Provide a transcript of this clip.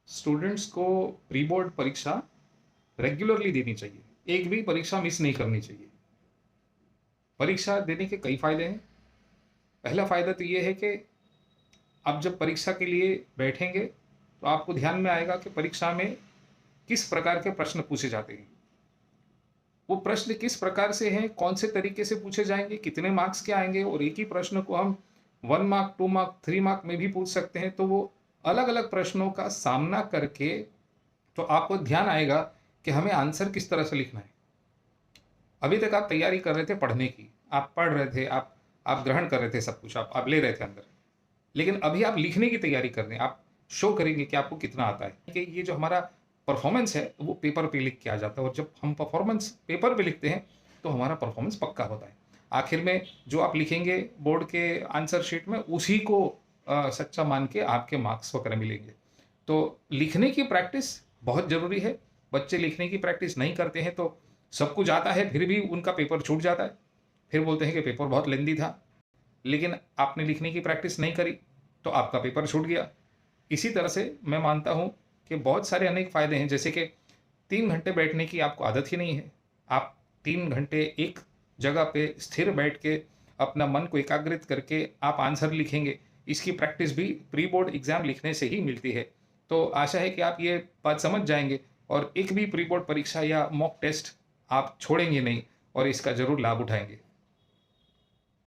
Students को pre board परीक्षा regularly देनी चाहिए। एक भी परीक्षा मिस नहीं करनी चाहिए। परीक्षा देने के कई फायदे हैं। पहला फायदा तो ये है कि आप जब परीक्षा के लिए बैठेंगे तो आपको ध्यान में आएगा कि परीक्षा में किस प्रकार के प्रश्न पूछे जाते हैं। वो प्रश्न किस प्रकार से हैं, कौन से तरीके से पूछे जाएंगे, कितने मार्क्स के आएंगे, और एक ही प्रश्न को हम 1 मार्क, 2 मार्क, 3 मार्क में भी पूछ सकते हैं। तो वो अलग अलग प्रश्नों का सामना करके तो आपको ध्यान आएगा कि हमें आंसर किस तरह से लिखना है। अभी तक आप तैयारी कर रहे थे पढ़ने की, आप पढ़ रहे थे, आप ग्रहण कर रहे थे सब कुछ, आप ले रहे थे अंदर। लेकिन अभी आप लिखने की तैयारी कर रहे हैं, आप शो करेंगे कि आपको कितना आता है। कि ये जो हमारा परफॉर्मेंस है वो पेपर पे लिख के आ जाता है, और जब हम परफॉर्मेंस पेपर पे लिखते हैं तो हमारा परफॉर्मेंस पक्का होता है। आखिर में जो आप लिखेंगे बोर्ड के आंसर शीट में, उसी को सच्चा मान के आपके मार्क्स वगैरह मिलेंगे। तो लिखने की प्रैक्टिस बहुत ज़रूरी है। बच्चे लिखने की प्रैक्टिस नहीं करते हैं तो सब कुछ आता है फिर भी उनका पेपर छूट जाता है। फिर बोलते हैं कि पेपर बहुत लेंदी था, लेकिन आपने लिखने की प्रैक्टिस नहीं करी तो आपका पेपर छूट गया। इसी तरह से मैं मानता हूँ कि बहुत सारे अनेक फ़ायदे हैं, जैसे कि 3 घंटे बैठने की आपको आदत ही नहीं है। आप 3 घंटे एक जगह पे स्थिर बैठ के अपना मन को एकाग्रित करके आप आंसर लिखेंगे, इसकी प्रैक्टिस भी प्री बोर्ड एग्ज़ाम लिखने से ही मिलती है। तो आशा है कि आप ये बात समझ जाएंगे और एक भी प्री बोर्ड परीक्षा या मॉक टेस्ट आप छोड़ेंगे नहीं, और इसका ज़रूर लाभ उठाएंगे।